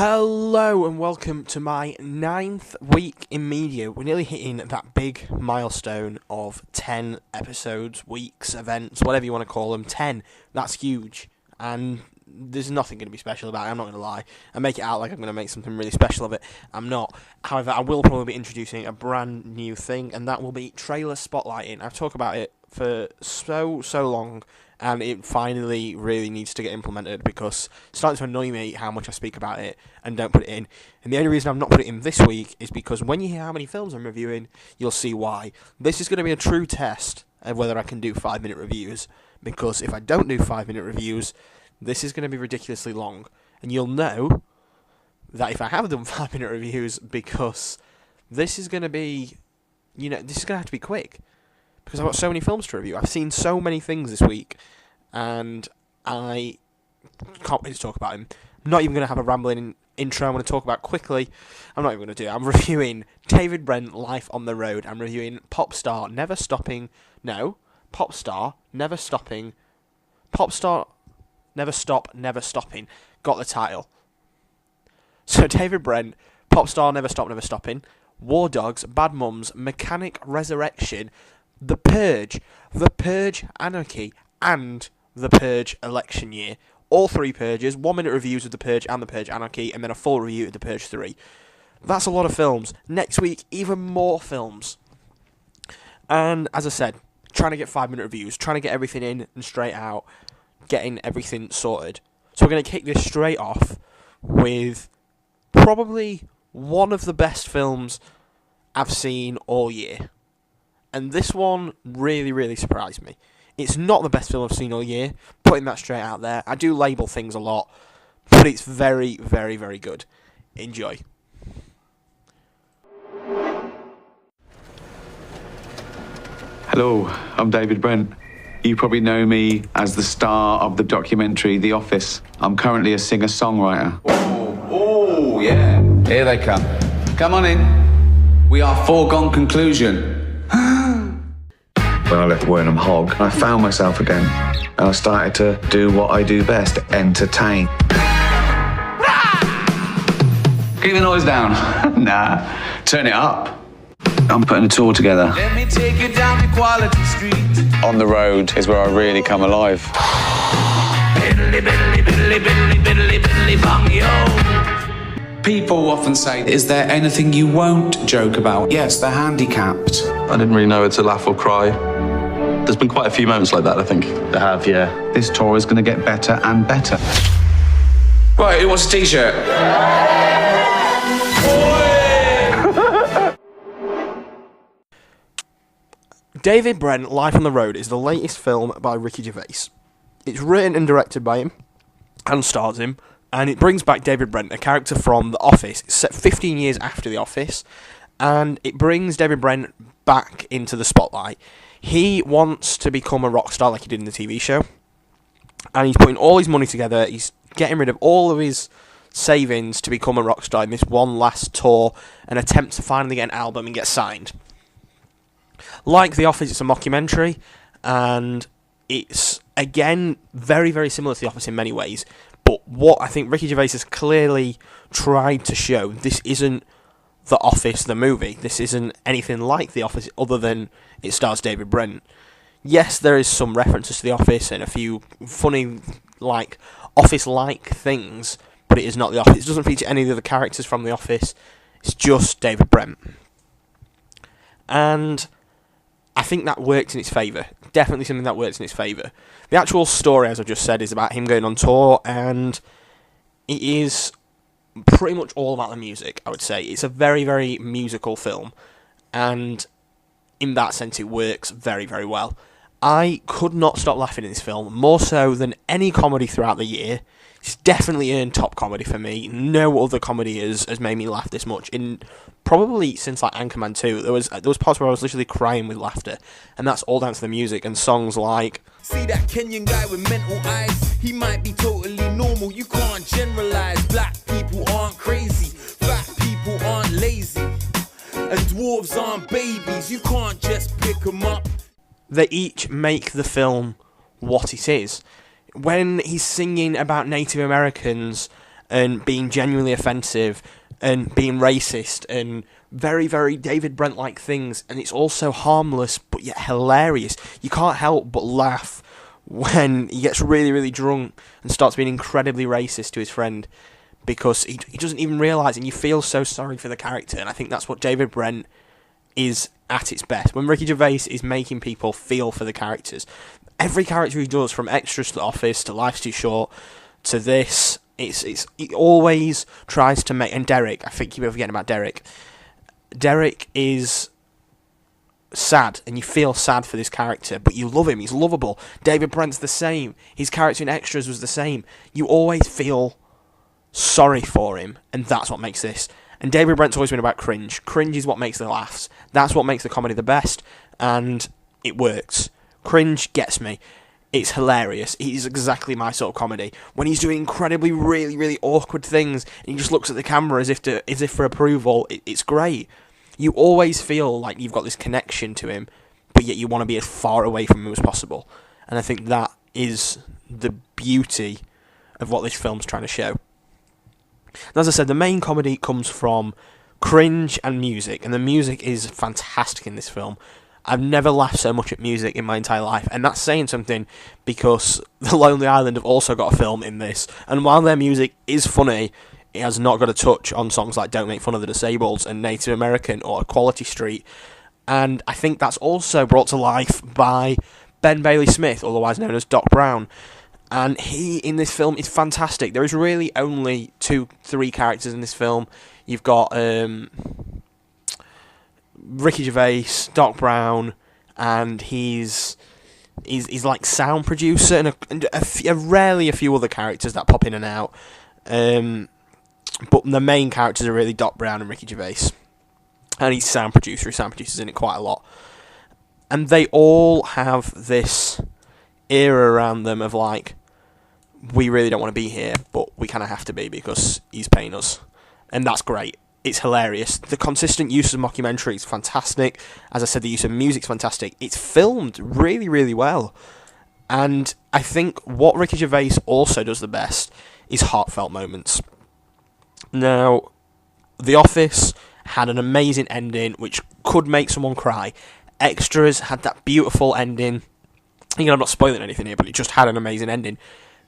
Hello and welcome to my 9th week in media. We're nearly hitting that big milestone of 10 episodes, weeks, events, whatever you want to call them. 10, that's huge. And there's nothing going to be special about it, I'm not going to lie. I make it out like I'm going to make something really special of it. I'm not. However, I will probably be introducing a brand new thing, and that will be trailer spotlighting. I've talked about it for so long, and it finally really needs to get implemented because it's starting to annoy me how much I speak about it and don't put it in. And the only reason I've not put it in this week is because when you hear how many films I'm reviewing, you'll see why. This is going to be a true test of whether I can do 5-minute reviews, because if I don't do 5-minute reviews, this is going to be ridiculously long. And you'll know that if I have done 5-minute reviews, because this is going to be, this is going to have to be quick. Because I've got so many films to review. I've seen so many things this week, and I can't wait to talk about them. I'm not even going to have a rambling intro. I'm going to talk about quickly. I'm not even going to do it. I'm reviewing David Brent, Life on the Road. I'm reviewing Popstar, Never Stopping. No, Popstar, Never Stopping. Popstar, Never Stop, Never Stopping. Got the title. So David Brent, Popstar, Never Stop, Never Stopping. War Dogs, Bad Mums, Mechanic Resurrection, The Purge, Anarchy, and The Purge Election Year. All 3 Purges, 1-minute reviews of The Purge and The Purge Anarchy, and then a full review of The Purge 3. That's a lot of films. Next week, even more films. And, as I said, trying to get 5-minute reviews, trying to get everything in and straight out, getting everything sorted. So we're going to kick this straight off with probably one of the best films I've seen all year. And this one really surprised me. It's not the best film I've seen all year, putting that straight out there. I do label things a lot, but it's very good. Enjoy. Hello, I'm David Brent. You probably know me as the star of the documentary The Office. I'm currently a singer-songwriter. Oh, yeah. Here they come. Come on in. We are Foregone Conclusion. When I left Wernham Hog, I found myself again, and I started to do what I do best, entertain. Keep the noise down. Nah, turn it up. I'm putting a tour together. Let me take you down Equality Street. On the road is where I really come alive. People often say, is there anything you won't joke about? Yes, they're handicapped. I didn't really know whether to laugh or cry. There's been quite a few moments like that, I think. They have, yeah. This tour is going to get better and better. Right, who wants a t-shirt? David Brent, Life on the Road is the latest film by Ricky Gervais. It's written and directed by him, and stars him, and it brings back David Brent, a character from The Office. It's set 15 years after The Office, and it brings David Brent back into the spotlight. He wants to become a rock star like he did in the TV show, and he's putting all his money together. He's getting rid of all of his savings to become a rock star in this one last tour and attempt to finally get an album and get signed. Like The Office, it's a mockumentary, and it's, again, very similar to The Office in many ways. But what I think Ricky Gervais has clearly tried to show, this isn't The Office, the movie. This isn't anything like The Office other than it stars David Brent. Yes, there is some references to The Office and a few funny, Office-like things, but it is not The Office. It doesn't feature any of the other characters from The Office. It's just David Brent. And I think that works in its favour. Definitely something that works in its favour. The actual story, as I just said, is about him going on tour, and it is pretty much all about the music, I would say. It's a very musical film, and in that sense it works very well. I could not stop laughing in this film, more so than any comedy throughout the year. It's definitely earned top comedy for me. No other comedy has made me laugh this much in probably since Anchorman 2. There was parts where I was literally crying with laughter, and that's all down to the music and songs like See that Kenyan guy with mental eyes? He might be totally normal, you can't generalize. Black people aren't crazy, fat people aren't lazy, and dwarves aren't babies, you can't just pick them up. They each make the film what it is. When he's singing about Native Americans and being genuinely offensive and being racist and very, very David Brent-like things, and it's also harmless but yet hilarious. You can't help but laugh when he gets really, really drunk and starts being incredibly racist to his friend, because he doesn't even realise, and you feel so sorry for the character, and I think that's what David Brent is at its best. When Ricky Gervais is making people feel for the characters, every character he does, from Extras to The Office to Life's Too Short to this, he always tries to make... And Derek, I think you're forgetting about Derek. Derek is sad, and you feel sad for this character, but you love him, he's lovable. David Brent's the same. His character in Extras was the same. You always feel sorry for him, and that's what makes this. And David Brent's always been about cringe. Cringe is what makes the laughs. That's what makes the comedy the best, and it works. Cringe gets me. It's hilarious. He's exactly my sort of comedy. When he's doing incredibly, really, really awkward things, and he just looks at the camera as if for approval, it's great. You always feel like you've got this connection to him, but yet you want to be as far away from him as possible. And I think that is the beauty of what this film's trying to show. And as I said, the main comedy comes from cringe and music, and the music is fantastic in this film. I've never laughed so much at music in my entire life, and that's saying something, because The Lonely Island have also got a film in this, and while their music is funny, it has not got a touch on songs like Don't Make Fun of the Disabled and Native American or Equality Street, and I think that's also brought to life by Ben Bailey Smith, otherwise known as Doc Brown. And he, in this film, is fantastic. There is really only 2-3 characters in this film. You've got Ricky Gervais, Doc Brown, and he's like sound producer, and rarely a few other characters that pop in and out. But the main characters are really Doc Brown and Ricky Gervais. And he's sound producer. He sound produces in it quite a lot. And they all have this era around them of like, we really don't want to be here, but we kind of have to be because he's paying us. And that's great. It's hilarious. The consistent use of mockumentary is fantastic. As I said, the use of music's fantastic. It's filmed really, really well. And I think what Ricky Gervais also does the best is heartfelt moments. Now, The Office had an amazing ending which could make someone cry. Extras had that beautiful ending. Again, I'm not spoiling anything here, but it just had an amazing ending.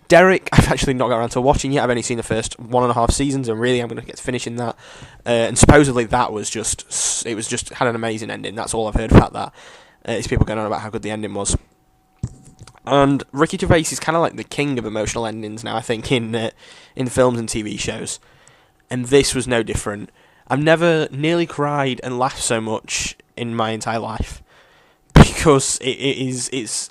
Derek, I've actually not got around to watching yet. I've only seen the first 1.5 seasons, and really I'm going to get to finishing that. And supposedly that was just had an amazing ending. That's all I've heard about that. It's people going on about how good the ending was. And Ricky Gervais is kind of like the king of emotional endings now, I think, in films and TV shows. And this was no different. I've never nearly cried and laughed so much in my entire life, because it's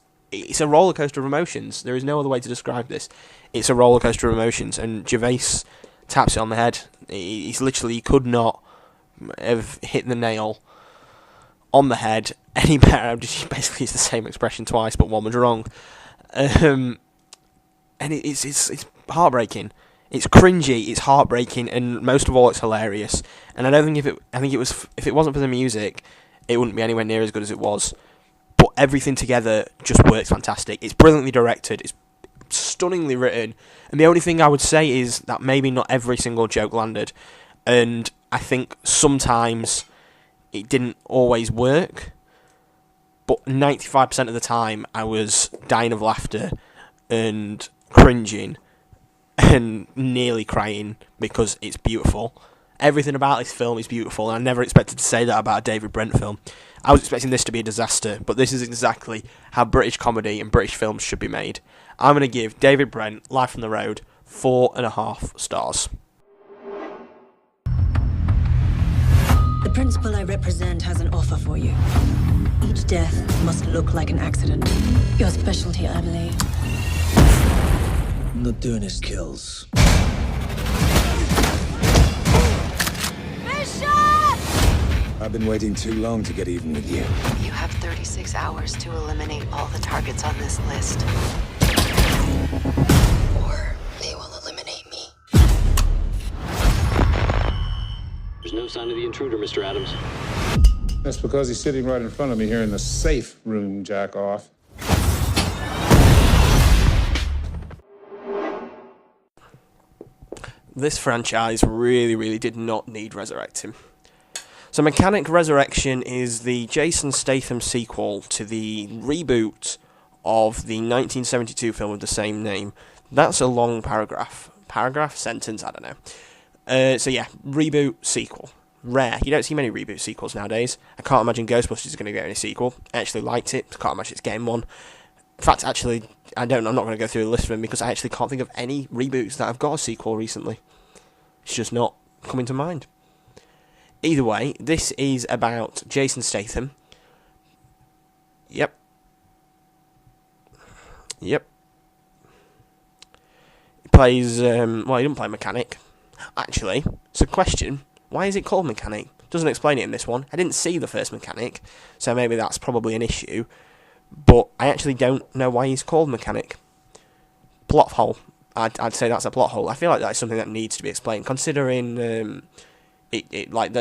a roller coaster of emotions. There is no other way to describe this. It's a roller coaster of emotions, and Gervais taps it on the head. He's literally, he could not have hit the nail on the head any better. Basically, it's the same expression twice, but one was wrong. And it's heartbreaking. It's cringy, it's heartbreaking, and most of all, it's hilarious. And I don't think if it wasn't for the music, it wouldn't be anywhere near as good as it was. But everything together just works fantastic. It's brilliantly directed, it's stunningly written, and the only thing I would say is that maybe not every single joke landed, and I think sometimes it didn't always work, but 95% of the time I was dying of laughter and cringing and nearly crying because it's beautiful. Everything about this film is beautiful, and I never expected to say that about a David Brent film. I was expecting this to be a disaster, but this is exactly how British comedy and British films should be made. I'm going to give David Brent, Life on the Road, 4.5 stars. The principal I represent has an offer for you. Each death must look like an accident. Your specialty, I believe. I'm not doing his kills. I've been waiting too long to get even with you. You have 36 hours to eliminate all the targets on this list. Or they will eliminate me. There's no sign of the intruder, Mr. Adams. That's because he's sitting right in front of me here in the safe room, jack off. this franchise really, really did not need resurrecting. So Mechanic Resurrection is the Jason Statham sequel to the reboot of the 1972 film of the same name. That's a long paragraph. Sentence? I don't know. So yeah, reboot, sequel. Rare. You don't see many reboot sequels nowadays. I can't imagine Ghostbusters is going to get any sequel. I actually liked it. I can't imagine it's getting one. In fact, actually, I'm not going to go through the list of them because I actually can't think of any reboots that have got a sequel recently. It's just not coming to mind. Either way, this is about Jason Statham. Yep. He plays, he doesn't play Mechanic. Actually, it's a question. Why is it called Mechanic? Doesn't explain it in this one. I didn't see the first Mechanic, so maybe that's probably an issue. But I actually don't know why he's called Mechanic. Plot hole. I'd say that's a plot hole. I feel like that's something that needs to be explained, considering it like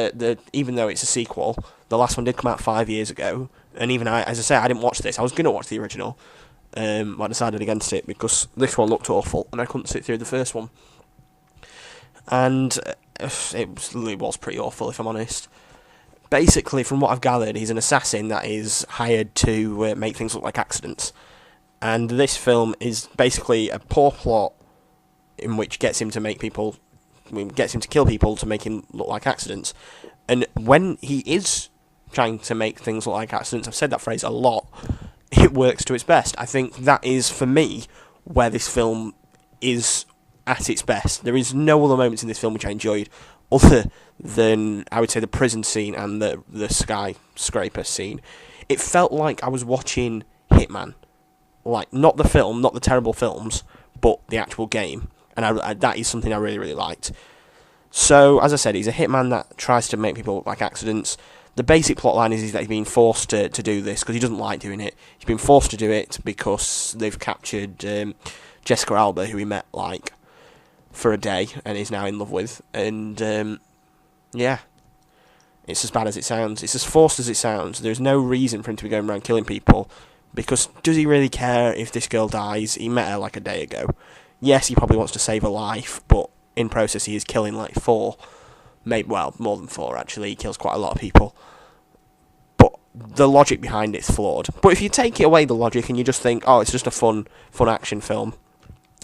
even though it's a sequel, the last one did come out 5 years ago, and even as I say, I didn't watch this. I was gonna watch the original, but I decided against it because this one looked awful, and I couldn't sit through the first one. And it was pretty awful, if I'm honest. Basically, from what I've gathered, he's an assassin that is hired to make things look like accidents. And this film is basically a poor plot in which gets him to kill people to make him look like accidents. And when he is trying to make things look like accidents, I've said that phrase a lot, it works to its best. I think that is, for me, where this film is at its best. There is no other moments in this film which I enjoyed other than, I would say, the prison scene and the skyscraper scene. It felt like I was watching Hitman. Like, not the film, not the terrible films, but the actual game. And that is something I really, really liked. So, as I said, he's a hitman that tries to make people look like accidents. The basic plotline is that he's being forced to do this because he doesn't like doing it. He's been forced to do it because they've captured Jessica Alba, who he met, for a day and is now in love with. And, yeah, it's as bad as it sounds. It's as forced as it sounds. There's no reason for him to be going around killing people because does he really care if this girl dies? He met her a day ago. Yes, he probably wants to save her life, but in process he is killing 4, maybe, well, more than 4 actually. He kills quite a lot of people. But the logic behind it's flawed. But if you take away the logic and you just think, oh, it's just a fun action film,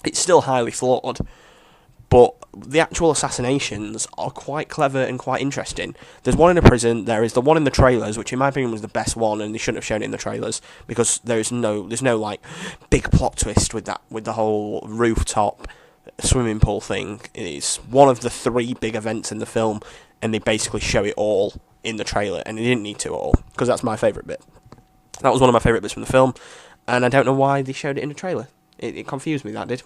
it's still highly flawed. But the actual assassinations are quite clever and quite interesting. There's one in a prison, there is the one in the trailers, which in my opinion was the best one, and they shouldn't have shown it in the trailers, because there's no big plot twist with the whole rooftop swimming pool thing. It's one of the 3 big events in the film, and they basically show it all in the trailer, and they didn't need to at all, because that's my favourite bit. That was one of my favourite bits from the film, and I don't know why they showed it in the trailer. It confused me, that did.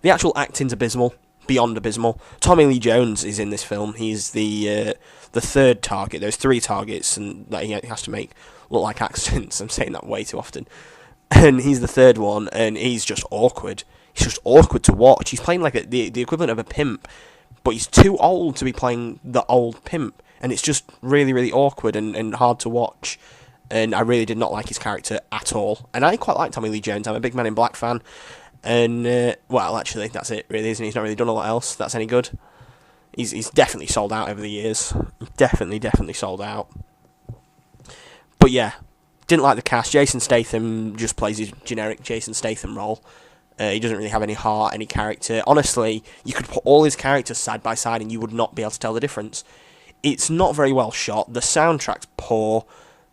The actual acting's abysmal, beyond abysmal. Tommy Lee Jones is in this film. He's the 3rd target. There's 3 targets and that he has to make look like accidents. I'm saying that way too often. And he's the 3rd one, and he's just awkward. He's just awkward to watch. He's playing like the equivalent of a pimp, but he's too old to be playing the old pimp. And it's just really, really awkward and hard to watch. And I really did not like his character at all. And I quite like Tommy Lee Jones. I'm a big Man in Black fan. And, well, actually, that's it, really, isn't he? He's not really done a lot else that's any good. He's definitely sold out over the years. Definitely sold out. But, yeah, didn't like the cast. Jason Statham just plays his generic Jason Statham role. He doesn't really have any heart, any character. Honestly, you could put all his characters side by side and you would not be able to tell the difference. It's not very well shot. The soundtrack's poor.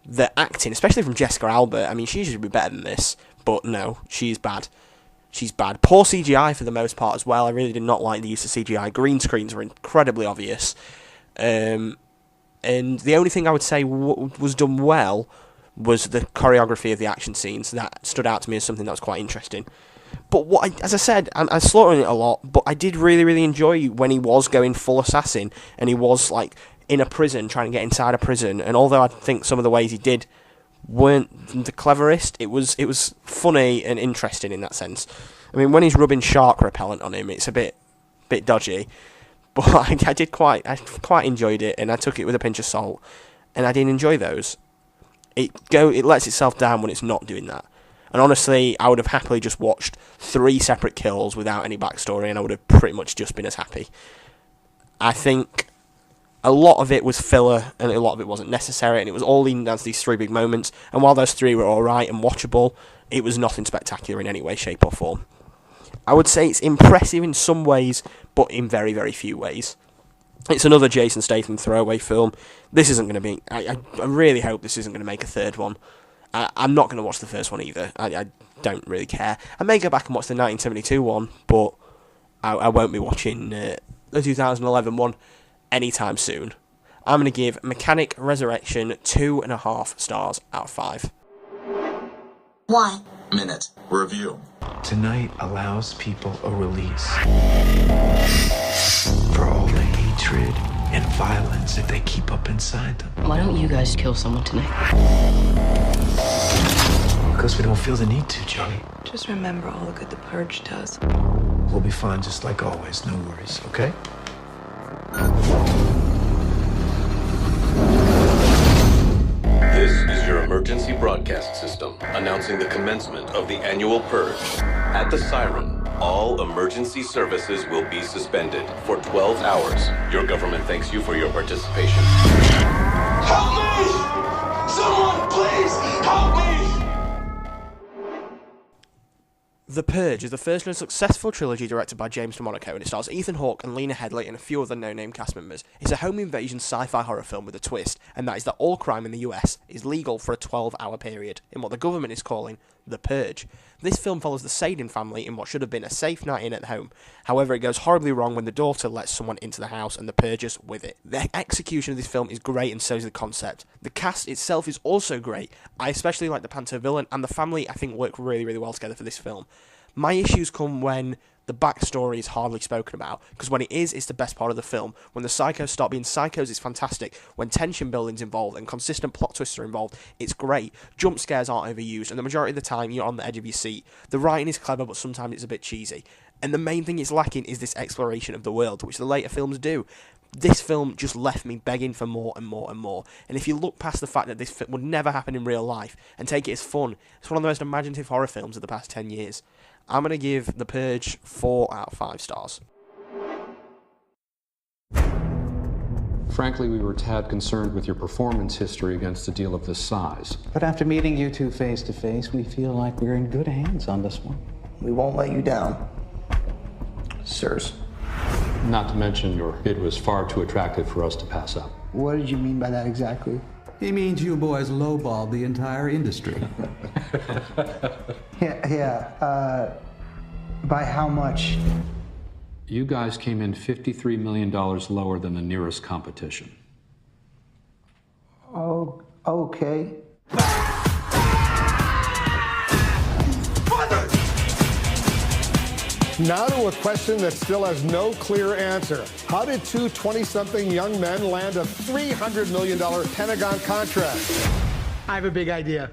The acting, especially from Jessica Alba, I mean, she should be better than this. But, no, she's bad. She's bad. Poor CGI for the most part as well. I really did not like the use of CGI. Green screens were incredibly obvious. And the only thing I would say was done well was the choreography of the action scenes. That stood out to me as something that was quite interesting. But as I said, I'm slaughtering it a lot, but I did really, really enjoy when he was going full assassin and he was in a prison, trying to get inside a prison. And although I think some of the ways he did weren't the cleverest, it was funny and interesting in that sense. I mean, when he's rubbing shark repellent on him, it's a bit dodgy, but I quite enjoyed it, and I took it with a pinch of salt, and I did enjoy those. It lets itself down when it's not doing that. And honestly, I would have happily just watched 3 separate kills without any backstory, and I would have pretty much just been as happy. I think a lot of it was filler, and a lot of it wasn't necessary, and it was all leading down to these 3 big moments, and while those 3 were alright and watchable, it was nothing spectacular in any way, shape or form. I would say it's impressive in some ways, but in very, very few ways. It's another Jason Statham throwaway film. This isn't going to be... I really hope this isn't going to make a third one. I'm not going to watch the first one either. I don't really care. I may go back and watch the 1972 one, but I won't be watching the 2011 one anytime soon. I'm going to give Mechanic Resurrection 2.5 stars out of 5. Why? Minute. Review. Tonight allows people a release for all the hatred and violence that they keep up inside them. Why don't you guys kill someone tonight? Because we don't feel the need to, Joey. Just remember all the good the Purge does. We'll be fine just like always, no worries, okay? This is your emergency broadcast system announcing the commencement of the annual purge. At the siren, all emergency services will be suspended for 12 hours. Your government thanks you for your participation. Help me! Someone, please, help me! The Purge is the first in a successful trilogy directed by James DeMonaco, and it stars Ethan Hawke and Lena Headey and a few other no-name cast members. It's a home invasion sci-fi horror film with a twist, and that is that all crime in the US is legal for a 12-hour period, in what the government is calling the Purge. This film follows the Sadin family in what should have been a safe night in at home. However, it goes horribly wrong when the daughter lets someone into the house and the Purgers with it. The execution of this film is great, and so is the concept. The cast itself is also great. I especially like the Panto villain, and the family I think work really, really well together for this film. My issues come when the backstory is hardly spoken about, because when it is, it's the best part of the film. When the psychos stop being psychos, it's fantastic. When tension building's involved and consistent plot twists are involved, it's great. Jump scares aren't overused, and the majority of the time you're on the edge of your seat. The writing is clever, but sometimes it's a bit cheesy. And the main thing it's lacking is this exploration of the world, which the later films do. This film just left me begging for more and more and more. And if you look past the fact that this film would never happen in real life and take it as fun, it's one of the most imaginative horror films of the past 10 years. I'm going to give The Purge 4 out of 5 stars. Frankly, we were a tad concerned with your performance history against a deal of this size. But after meeting you two face to face, we feel like we're in good hands on this one. We won't let you down, sirs. Not to mention your bid was far too attractive for us to pass up. What did you mean by that exactly? He means you boys lowballed the entire industry. By how much? You guys came in $53 million lower than the nearest competition. Oh, okay. Now to a question that still has no clear answer. How did two 20-something young men land a $300 million Pentagon contract? I have a big idea.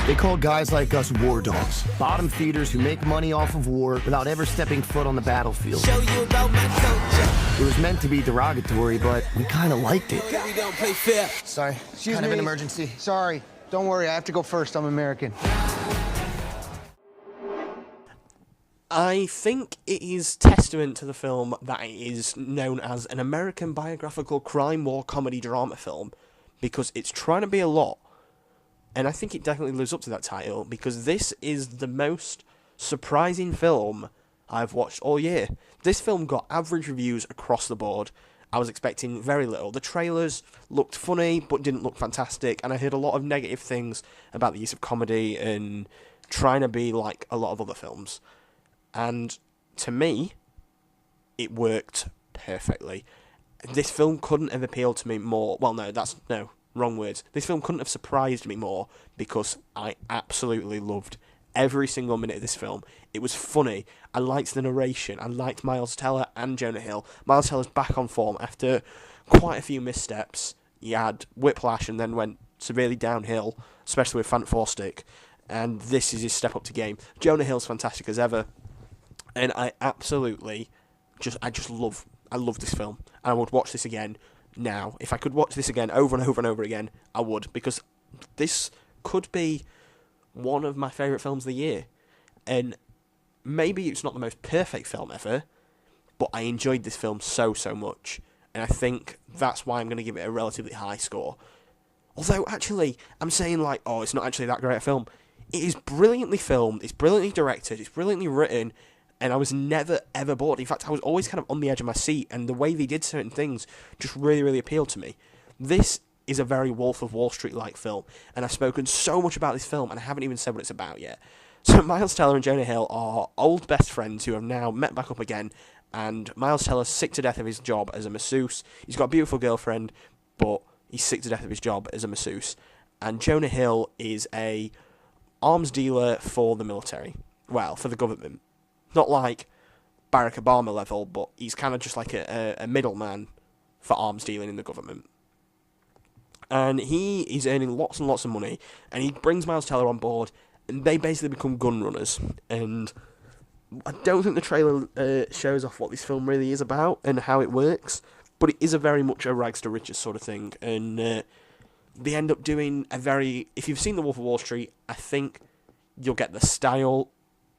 They call guys like us war dogs, bottom feeders who make money off of war without ever stepping foot on the battlefield. Show you about my culture. It was meant to be derogatory, but we kind of liked it. We don't play fair. Sorry. Excuse me. Kind of an emergency. Sorry. Don't worry, I have to go first. I'm American. I think it is testament to the film that it is known as an American biographical crime war comedy drama film, because it's trying to be a lot. And I think it definitely lives up to that title, because this is the most surprising film I've watched all year. This film got average reviews across the board. I was expecting very little. The trailers looked funny, but didn't look fantastic, and I heard a lot of negative things about the use of comedy and trying to be like a lot of other films. And to me, it worked perfectly. This film couldn't have appealed to me more. Well, no, wrong words. This film couldn't have surprised me more, because I absolutely loved every single minute of this film. It was funny. I liked the narration. I liked Miles Teller and Jonah Hill. Miles Teller's back on form after quite a few missteps. He had Whiplash and then went severely downhill, especially with Fantastic. And this is his step up to game. Jonah Hill's fantastic as ever. And I absolutely I love this film. And I would watch this again now. If I could watch this again over and over and over again, I would, because this could be one of my favourite films of the year. And maybe it's not the most perfect film ever, but I enjoyed this film so much. And I think that's why I'm going to give it a relatively high score. Although, actually, I'm saying, like, oh, it's not actually that great a film. It is brilliantly filmed, it's brilliantly directed, it's brilliantly written, and I was never, ever bored. In fact, I was always kind of on the edge of my seat, and the way they did certain things just really, really appealed to me. This is a very Wolf of Wall Street-like film, and I've spoken so much about this film, and I haven't even said what it's about yet. So Miles Teller and Jonah Hill are old best friends who have now met back up again, and Miles Teller's sick to death of his job as a masseuse. He's got a beautiful girlfriend, but he's sick to death of his job as a masseuse. And Jonah Hill is a arms dealer for the military. Well, for the government. Not like Barack Obama level, but he's kind of just like a middleman for arms dealing in the government. And he is earning lots and lots of money, and he brings Miles Teller on board, and they basically become gun runners. And I don't think the trailer shows off what this film really is about and how it works, but it is a very much a rags to riches sort of thing. And they end up doing a very... If you've seen The Wolf of Wall Street, I think you'll get the style,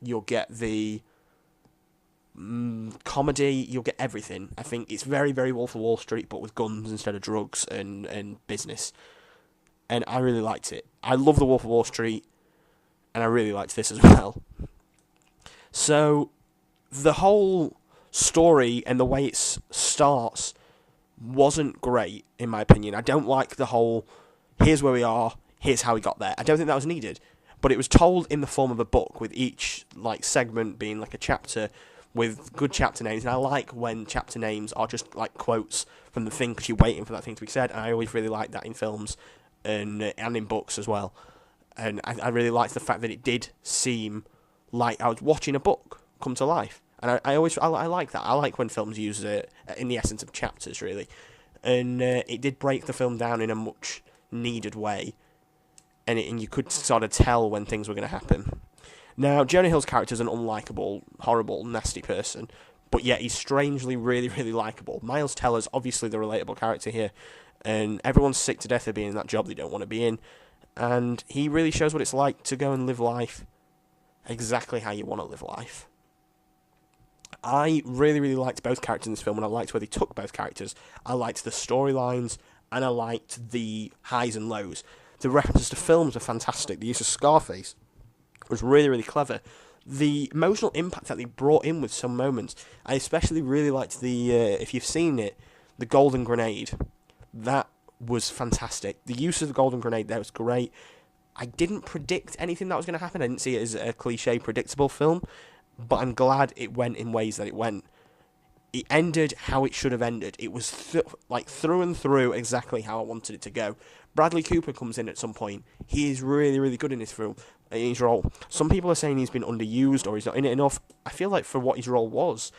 you'll get the comedy, you'll get everything. I think it's very, very Wolf of Wall Street, but with guns instead of drugs and business. And I really liked it. I love The Wolf of Wall Street, and I really liked this as well. So, the whole story and the way it starts wasn't great, in my opinion. I don't like the whole, here's where we are, here's how we got there. I don't think that was needed. But it was told in the form of a book, with each like segment being like a chapter with good chapter names. And I like when chapter names are just like quotes from the thing, because you're waiting for that thing to be said. And I always really like that in films and in books as well. And I really liked the fact that it did seem like I was watching a book come to life. And I like that. I like when films use it in the essence of chapters, really. And it did break the film down in a much needed way. And you could sort of tell when things were going to happen. Now, Jonah Hill's character is an unlikable, horrible, nasty person, but yet he's strangely really, really likeable. Miles Teller's obviously the relatable character here, and everyone's sick to death of being in that job they don't want to be in, and he really shows what it's like to go and live life exactly how you want to live life. I really, really liked both characters in this film, and I liked where they took both characters. I liked the storylines, and I liked the highs and lows. The references to films were fantastic. The use of Scarface was really, really clever. The emotional impact that they brought in with some moments, I especially really liked the, if you've seen it, the golden grenade. That was fantastic. The use of the golden grenade there was great. I didn't predict anything that was going to happen. I didn't see it as a cliche, predictable film, but I'm glad it went in ways that it went. It ended how it should have ended. It was through and through exactly how I wanted it to go. Bradley Cooper comes in at some point. He is really, really good in his film, in his role. Some people are saying he's been underused or he's not in it enough. I feel like for what his role was,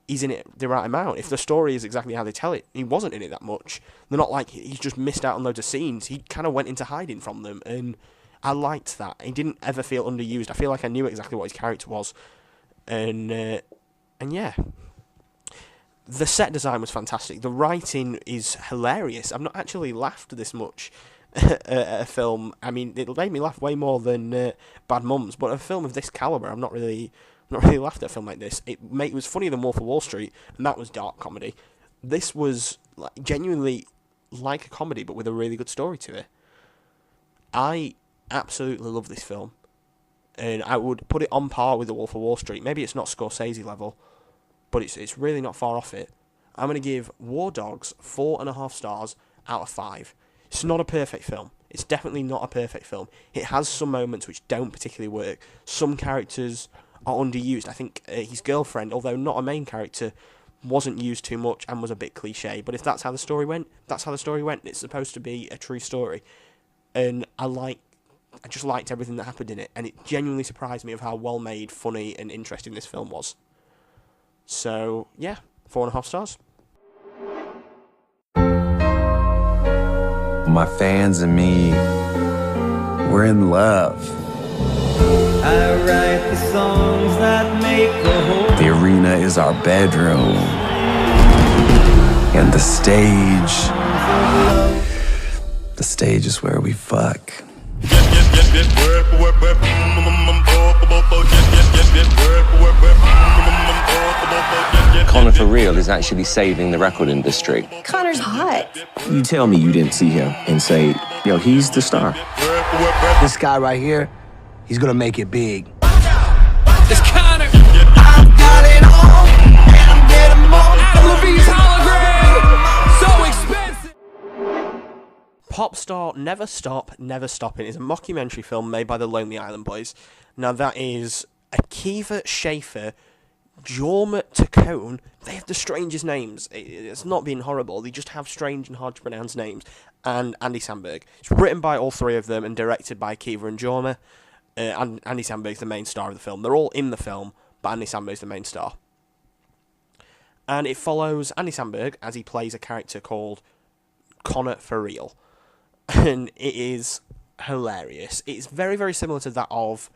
he's in it the right amount. If the story is exactly how they tell it, he wasn't in it that much. They're not like he's just missed out on loads of scenes. He kind of went into hiding from them, and I liked that. He didn't ever feel underused. I feel like I knew exactly what his character was, and yeah. The set design was fantastic. The writing is hilarious. I've not actually laughed this much at a film. I mean, it made me laugh way more than Bad Mums, but a film of this caliber, I've not really laughed at a film like this. It was funnier than Wolf of Wall Street, and that was dark comedy. This was genuinely like a comedy, but with a really good story to it. I absolutely love this film, and I would put it on par with The Wolf of Wall Street. Maybe it's not Scorsese level, but it's really not far off it. I'm going to give War Dogs 4.5 stars out of 5. It's not a perfect film. It's definitely not a perfect film. It has some moments which don't particularly work. Some characters are underused. I think his girlfriend, although not a main character, wasn't used too much and was a bit cliche. But if that's how the story went, that's how the story went. It's supposed to be a true story. And I just liked everything that happened in it. And it genuinely surprised me of how well made, funny, and interesting this film was. So, yeah, 4.5 stars. My fans and me, we're in love. I write the songs that make the whole... The arena is our bedroom. And the stage The stage is where we fuck. Connor for real is actually saving the record industry. Connor's hot. You tell me you didn't see him and say, yo, he's the star. This guy right here, he's gonna make it big. It's Connor. I've got it all, and I'm getting more. Adam Levine's hologram. So expensive. Pop Star Never Stop, Never Stopping is a mockumentary film made by the Lonely Island Boys. Now that is Akiva Schaffer, Jorma Taccone. They have the strangest names. It's not being horrible, they just have strange and hard to pronounce names. And Andy Samberg. It's written by all three of them and directed by Akiva and Jorma. And Andy Samberg's the main star of the film. They're all in the film, but Andy Samberg's the main star. And it follows Andy Samberg as he plays a character called Connor for real. And it is hilarious. It's very, very similar to that of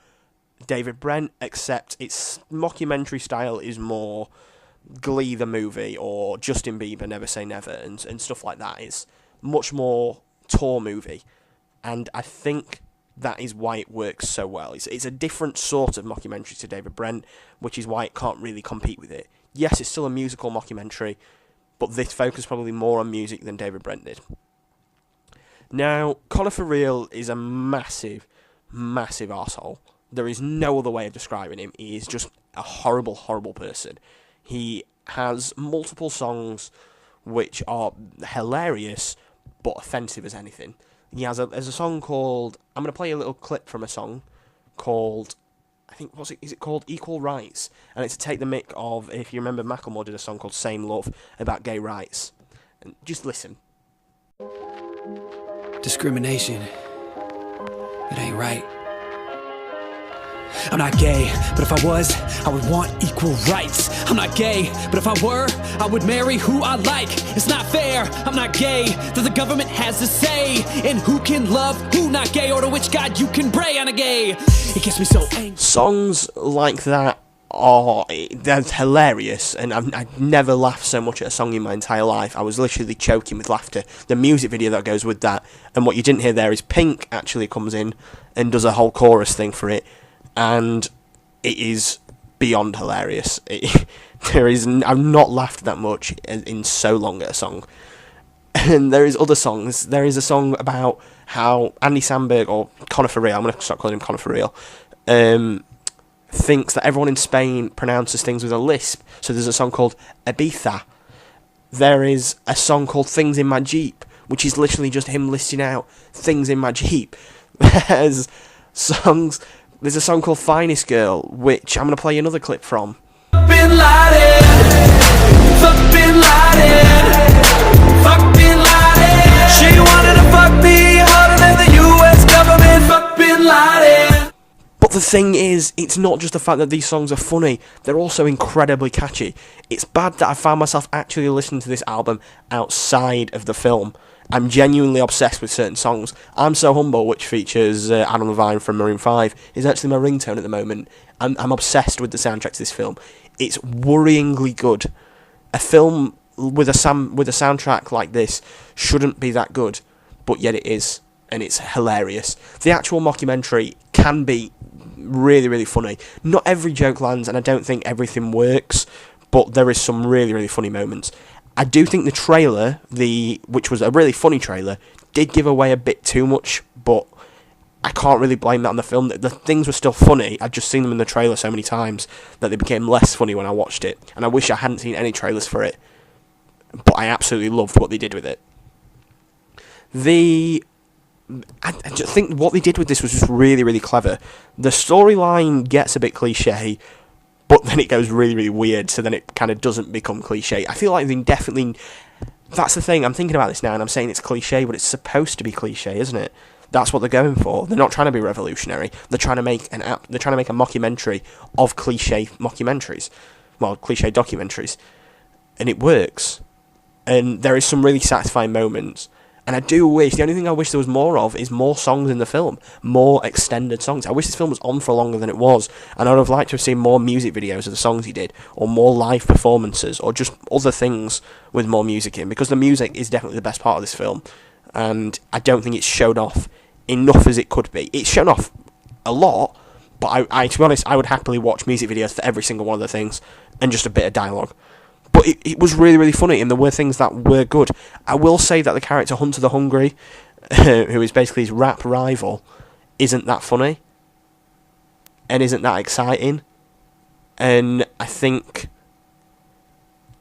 David Brent, except its mockumentary style is more Glee the movie or Justin Bieber Never Say Never and stuff like that. It's much more tour movie. And I think that is why it works so well. It's a different sort of mockumentary to David Brent, which is why it can't really compete with it. Yes, it's still a musical mockumentary, but this focuses probably more on music than David Brent did. Now, Connor for real is a massive, massive arsehole. There is no other way of describing him. He is just a horrible, horrible person. He has multiple songs which are hilarious, but offensive as anything. He has there's a song called... I'm going to play a little clip from a song called... I think, is it called Equal Rights? And it's to take the mick of, if you remember, Macklemore did a song called Same Love about gay rights. And just listen. Discrimination. It ain't right. I'm not gay, but if I was, I would want equal rights. I'm not gay, but if I were, I would marry who I like. It's not fair, I'm not gay, that the government has a say in who can love, who not gay, or to which god you can pray on a gay. It gets me so angry. Songs like that that's hilarious, and I've never laughed so much at a song in my entire life. I was literally choking with laughter. The music video that goes with that, and what you didn't hear there is Pink actually comes in and does a whole chorus thing for it. And it is beyond hilarious. I've not laughed that much in so long at a song. And there is other songs. There is a song about how Andy Samberg, or Connor for real, I'm going to start calling him Connor for real, thinks that everyone in Spain pronounces things with a lisp. So there's a song called Ibiza. There is a song called Things in My Jeep, which is literally just him listing out things in my Jeep. There's a song called Finest Girl, which I'm going to play another clip from. Fuck Bin Laden, fuck Bin Laden, fuck Bin Laden. She wanted to fuck me harder than the US government. Fuck Bin Laden. But the thing is, it's not just the fact that these songs are funny, they're also incredibly catchy. It's bad that I found myself actually listening to this album outside of the film. I'm genuinely obsessed with certain songs. I'm So Humble, which features Adam Levine from Maroon 5, is actually my ringtone at the moment. I'm obsessed with the soundtrack to this film. It's worryingly good. A film with a soundtrack like this shouldn't be that good, but yet it is, and it's hilarious. The actual mockumentary can be really, really funny. Not every joke lands, and I don't think everything works, but there is some really, really funny moments. I do think the trailer, which was a really funny trailer, did give away a bit too much, but I can't really blame that on the film. The things were still funny. I'd just seen them in the trailer so many times that they became less funny when I watched it, and I wish I hadn't seen any trailers for it, but I absolutely loved what they did with it. I just think what they did with this was just really, really clever. The storyline gets a bit cliche, but then it goes really, really weird, so then it kind of doesn't become cliche. I feel like they definitely... That's the thing, I'm thinking about this now, and I'm saying it's cliche, but it's supposed to be cliche, isn't it? That's what they're going for. They're not trying to be revolutionary. They're trying to make a mockumentary of cliche mockumentaries. Well, cliche documentaries. And it works. And there is some really satisfying moments. And I do wish, the only thing I wish there was more of is more songs in the film. More extended songs. I wish this film was on for longer than it was. And I would have liked to have seen more music videos of the songs he did. Or more live performances. Or just other things with more music in. Because the music is definitely the best part of this film. and I don't think it's shown off enough as it could be. It's shown off a lot, but I to be honest, I would happily watch music videos for every single one of the things and just a bit of dialogue. But it was really, really funny, and there were things that were good. I will say that the character Hunter the Hungry, who is basically his rap rival, isn't that funny and isn't that exciting. And I think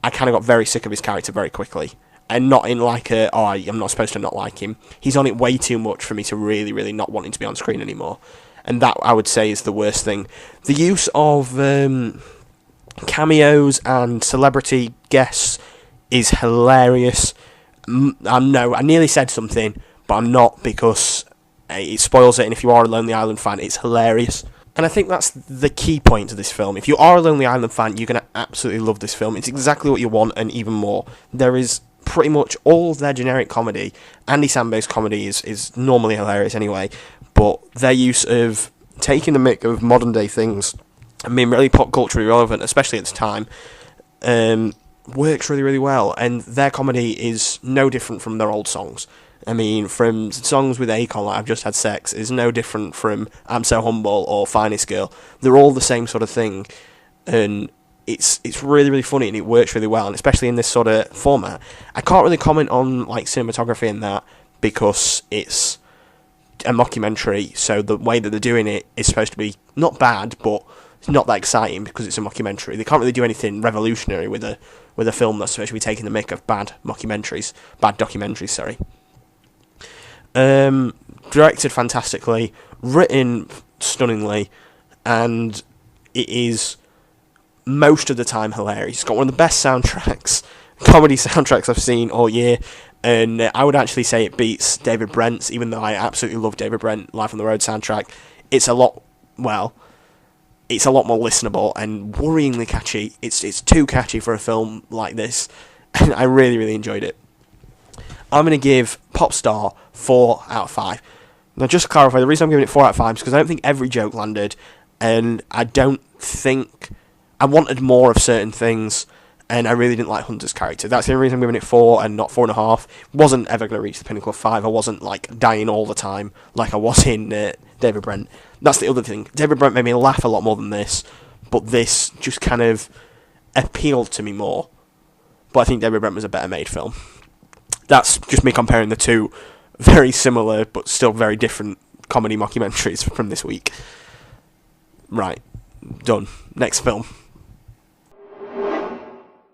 I kind of got very sick of his character very quickly. And not in like I'm not supposed to not like him. He's on it way too much for me to really, really not want him to be on screen anymore. And that, I would say, is the worst thing. The use of cameos and celebrity guests is hilarious. I nearly said something, but I'm not, because it spoils it, and if you are a Lonely Island fan, it's hilarious. And I think that's the key point to this film. If you are a Lonely Island fan, you're going to absolutely love this film. It's exactly what you want, and even more. There is pretty much all of their generic comedy. Andy Samberg's comedy is normally hilarious anyway, but their use of taking the mick of modern day things and being really pop culturally relevant, especially at the time, works really, really well. And their comedy is no different from their old songs. I mean, from songs with Akon, like I've Just Had Sex, is no different from I'm So Humble or Finest Girl. They're all the same sort of thing, and it's really, really funny, and it works really well, and especially in this sort of format. I can't really comment on like cinematography in that, because it's a mockumentary, so the way that they're doing it is supposed to be not bad, but it's not that exciting because it's a mockumentary. They can't really do anything revolutionary with a film that's supposed to be taking the mick of bad documentaries, sorry. Directed fantastically, written stunningly, and it is most of the time hilarious. It's got one of the best comedy soundtracks I've seen all year, and I would actually say it beats David Brent's, even though I absolutely love David Brent Life on the Road soundtrack. It's a lot more listenable and worryingly catchy. It's too catchy for a film like this, and I really, really enjoyed it. I'm going to give Popstar 4 out of 5. Now, just to clarify, the reason I'm giving it 4 out of 5 is because I don't think every joke landed, and I don't think I wanted more of certain things, and I really didn't like Hunter's character. That's the only reason I'm giving it 4 and not 4.5. Wasn't ever going to reach the pinnacle of 5. I wasn't like dying all the time like I was in David Brent. That's the other thing. David Brent made me laugh a lot more than this, but this just kind of appealed to me more. But I think David Brent was a better made film. That's just me comparing the two very similar but still very different comedy mockumentaries from this week. Right, done. Next film.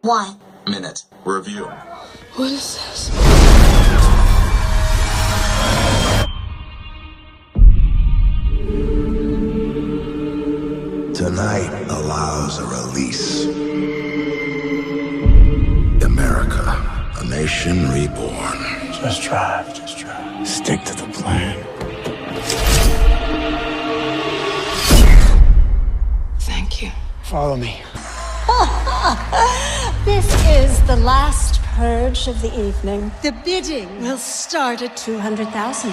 1 minute review. What is this? Tonight allows a release. America, a nation reborn. Just drive. Stick to the plan. Thank you. Follow me. This is the last purge of the evening. The bidding will start at 200,000.